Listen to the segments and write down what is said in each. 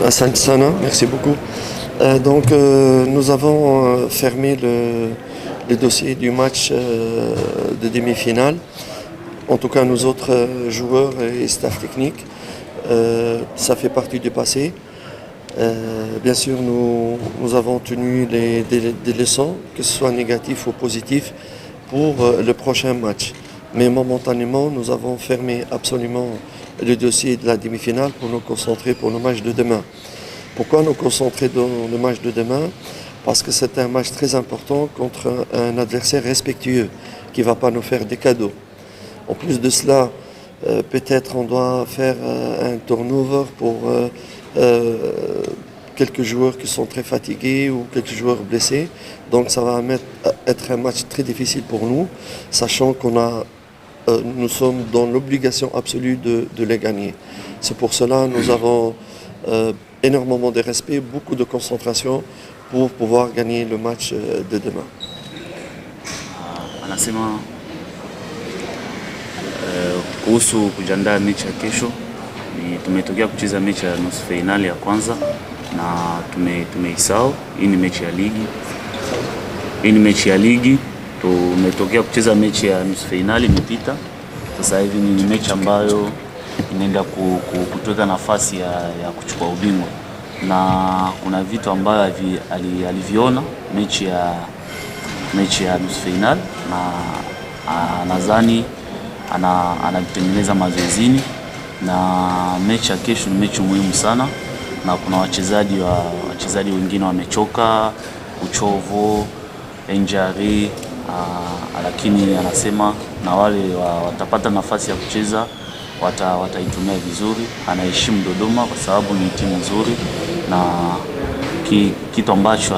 Asante Sana, merci beaucoup. Nous avons fermé le dossier du match de demi-finale. En tout cas, nous autres joueurs et staff technique, ça fait partie du passé. Bien sûr, nous avons tenu des leçons, que ce soit négatif ou positif, pour le prochain match. Mais momentanément, nous avons fermé absolument le dossier de la demi-finale pour nous concentrer pour le match de demain. Pourquoi nous concentrer dans le match de demain? Parce que c'est un match très important contre un adversaire respectueux qui ne va pas nous faire des cadeaux. En plus de cela, peut-être on doit faire un turnover pour quelques joueurs qui sont très fatigués ou quelques joueurs blessés. Donc ça va être un match très difficile pour nous, sachant nous sommes dans l'obligation absolue de les gagner. C'est pour cela que nous avons énormément de respect, beaucoup de concentration pour pouvoir gagner le match de demain. Anasema kuhusu kujiandaa mechi ya kesho, tumetokea kucheza mechi ya nusu finali ya kwanza na tumeisahau. Hii ni mechi ya ligi. Tumetokea kucheza mechi ya nusu finali imepita. Sasa hivi ni mechi ambayo inaenda kutuweka nafasi ya kuchukua ubingwa, na kuna vitu ambayo aliviona mechi ya nusu finali, na nadhani anavitengeneza mazoezini, na mechi ya kesho ni mechi muhimu sana, na kuna wachezaji wengine wamechoka, uchovu, injury, lakini anasema na wale watapata nafasi ya kucheza wataitumia vizuri. Anaheshimu Dodoma kwa sababu ni timu nzuri, na kitu ambacho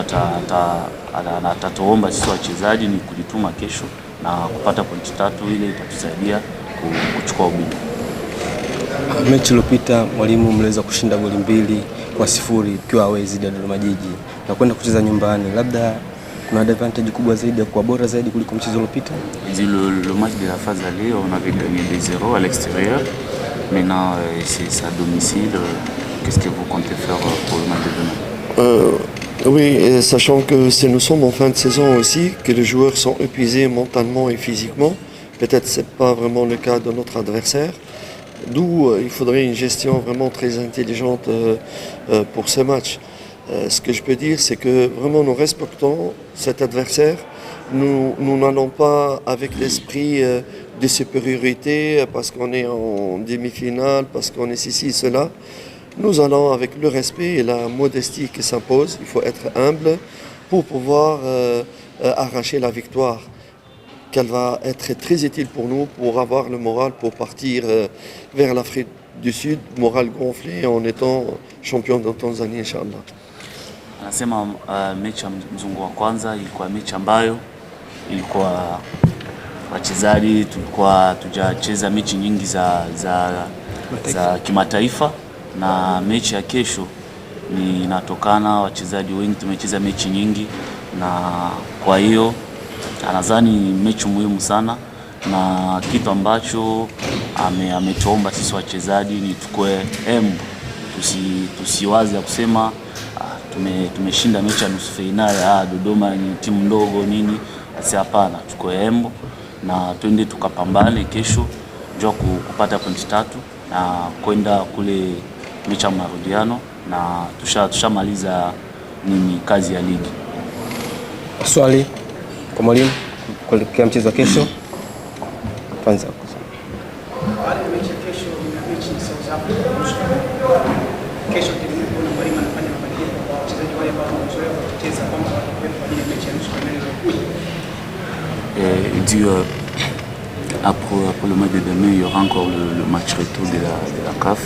atatuomba sisi wachezaji ni kujituma kesho na kupata pointi 3, ile itatusaidia kuchukua ubingwa. Mechi iliyopita mwalimu mliweza kushinda goli 2-0 ikiwa away dhidi ya Dodoma Jiji na kwenda kucheza nyumbani, labda kuna advantage kubwa zaidi kwa bora zaidi kuliko mchezo uliopita? Le match de la phase aller, on avait gagné 2-0 à l'extérieur. Maintenant c'est à domicile. Qu'est-ce que vous comptez faire pour le match de demain? Oui, sachant que nous sommes en fin de saison aussi, que les joueurs sont épuisés mentalement et physiquement. Peut-être c'est pas vraiment le cas de notre adversaire. D'où il faudrait une gestion vraiment très intelligente pour ce match. Ce que je peux dire, c'est que vraiment nous respectons cet adversaire. Nous n'allons pas avec l'esprit de supériorité parce qu'on est en demi-finale, parce qu'on est ceci, cela. Nous allons avec le respect et la modestie qui s'impose. Il faut être humble pour pouvoir arracher la victoire, qu'elle va être très utile pour nous, pour avoir le moral, pour partir vers l'Afrique du Sud, moral gonflé en étant champion de Tanzanie, Inch'Allah. Anasema mechi ya mzunguko wa kwanza ilikuwa mechi ambayo ilikuwa wachezaji tulikuwa tujacheza mechi nyingi za kimataifa, na mechi ya kesho ni inatokana wachezaji wengi tumecheza mechi nyingi, na kwa hiyo anadhani mechi muhimu sana, na kitu ambacho ametuomba sisi wachezaji ni tukue embu, tusiwaze ya kusema tumeshinda mechi ya nusu finali, Dodoma ni timu ndogo nini. Asi hapana, tukue embu na twende tukapambane kesho njoo kupata pointi 3 na kwenda kule mechi ya marudiano, na tushamaliza nini kazi ya ligi. Swali kwa mwalimu kuelekea mchezo wa kesho. Kwanza mechi ya kesho ni mechi ya South Africa. Kesho kuna mwalimu anafanya mabadiliko kwa wachezaji wale ambao wamezoea kucheza kwamba watakwenda kwa ajili ya mechi ya nusu finali inayokuja. Il dit après le match de demain, il y aura encore le match retour de la CAF.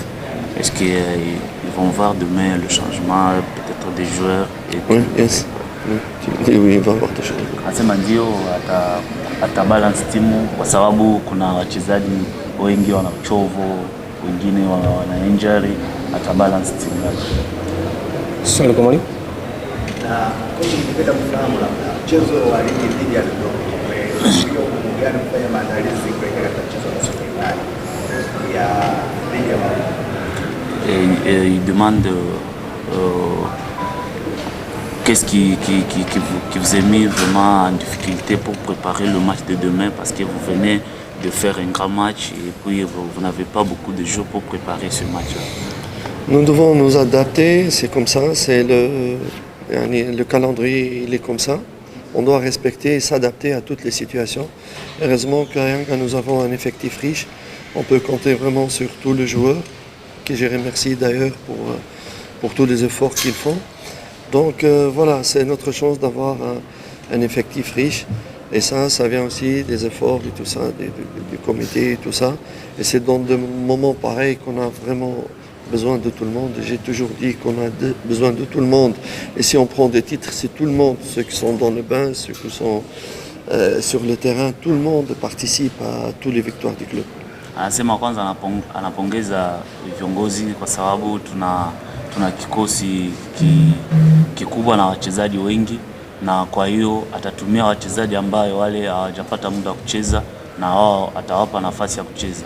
Est-ce qu'ils vont voir demain le changement, peut-être des joueurs? Oui, yes. Oui, il va avoir des choses. Anasema ndio atabalance timu kwa sababu kuna wachezaji wengi wana uchovu, wengine wana injury, atabalance timu yake. Swali kwa mwalimu. Na kocha ningependa kufahamu labda mchezo wa ligi dhidi ya Dodoma hiyo gani kufanya maandalizi kuelekea katika mchezo wa nusu finali ya dhidi ya Il demande qu'est-ce qui vous a mis vraiment en difficulté pour préparer le match de demain, parce que vous venez de faire un grand match et puis vous n'avez pas beaucoup de jours pour préparer ce match-là? Nous devons nous adapter, c'est comme ça, c'est le calendrier, il est comme ça. On doit respecter et s'adapter à toutes les situations. Heureusement qu'à Yanga, nous avons un effectif riche. On peut compter vraiment sur tous les joueurs, que je remercie d'ailleurs pour tous les efforts qu'ils font. Donc voilà, c'est notre chance d'avoir un effectif riche. Et ça vient aussi des efforts et tout ça, du comité et tout ça. Et c'est dans des moments pareils qu'on a vraiment besoin de tout le monde. J'ai toujours dit qu'on a besoin de tout le monde. Et si on prend des titres, c'est tout le monde. Ceux qui sont dans le bain, ceux qui sont sur le terrain, tout le monde participe à toutes les victoires du club. Anasema kwanza anapongeza viongozi kwa sababu tuna kikosi kikubwa na wachezaji wengi, na kwa hiyo atatumia wachezaji ambayo wale hawajapata muda wa kucheza na wao atawapa nafasi ya kucheza.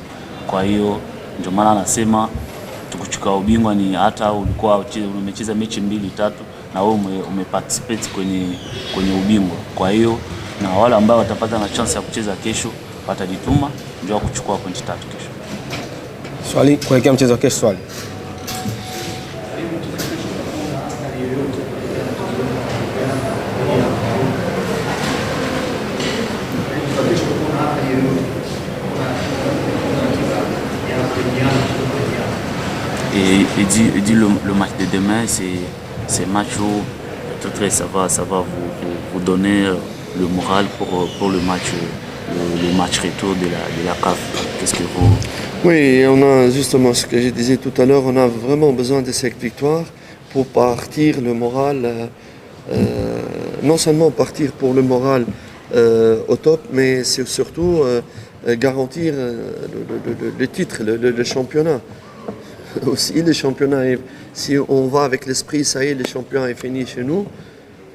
Kwa hiyo ndio maana anasema tukuchukua ubingwa ni hata ulikuwa umecheza mechi 2-3 na wewe umeparticipate kwenye ubingwa. Kwa hiyo na wale ambao watapata na chance ya kucheza kesho watajituma ndio kuchukua pointi 3 kesho. Swali kuelekea mchezo wa kesho, swali. Et dit le match de demain, c'est un match où peut-être ça va vous donner le moral pour le match retour de la CAF. Qu'est-ce que vous... Oui, on a justement ce que je disais tout à l'heure, on a vraiment besoin de cette victoire pour partir le moral, non seulement partir pour le moral au top, mais c'est surtout garantir le titre, le championnat. Aussi le championnat, si on va avec l'esprit, ça y est, le championnat est fini chez nous,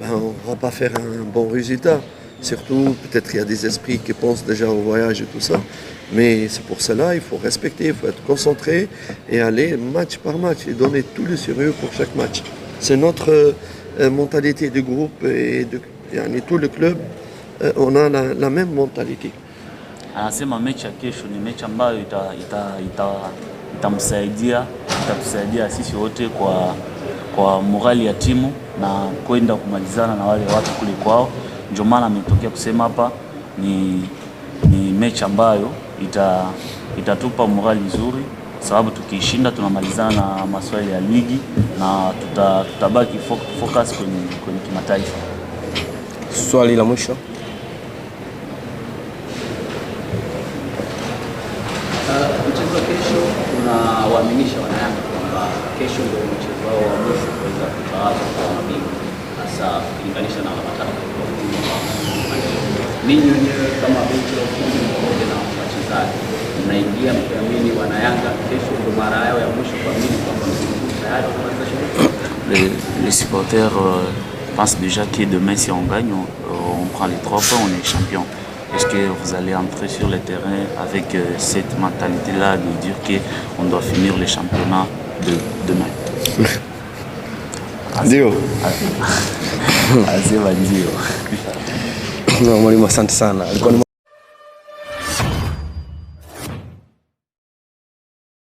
ben, on ne va pas faire un bon résultat. Surtout, peut-être qu'il y a des esprits qui pensent déjà au voyage et tout ça. Mais c'est pour cela, il faut respecter, il faut être concentré et aller match par match et donner tout le sérieux pour chaque match. C'est notre mentalité du groupe et tout le club, on a la même mentalité. Anasema mechi ya kesho ni mechi ambayo itatusaidia sisi wote kwa morali ya timu na kwenda kumalizana na wale watu kule kwao. Ndio maana ametokea kusema hapa ni mechi ambayo itatupa morali nzuri, sababu tukishinda tunamalizana na maswali ya ligi na tutabaki focus kwenye kimataifa. Swali la mwisho. Mchezo wa kesho unawaaminisha wanayanga kwamba kesho ndio mchezo wao wa mwisho kuweza kutawaza kwa mabingwa, hasa ukilinganisha na matatu kwa ujumla. Ninyi wenyewe kama benchi la ufundi pamoja na wachezaji mnaingia mkiamini wanayanga kesho ndio mara yao ya mwisho kuamini kwamba tayari wanaweza shughuli? Les supporters pensent déjà que demain si on gagne, on prend les 3 points, on est champion. Est-ce que vous allez entrer sur le terrain avec cette mentalité-là de dire qu'on doit finir le championnat de demain? Ndio. Asema ndio. Mwalimu, asante sana.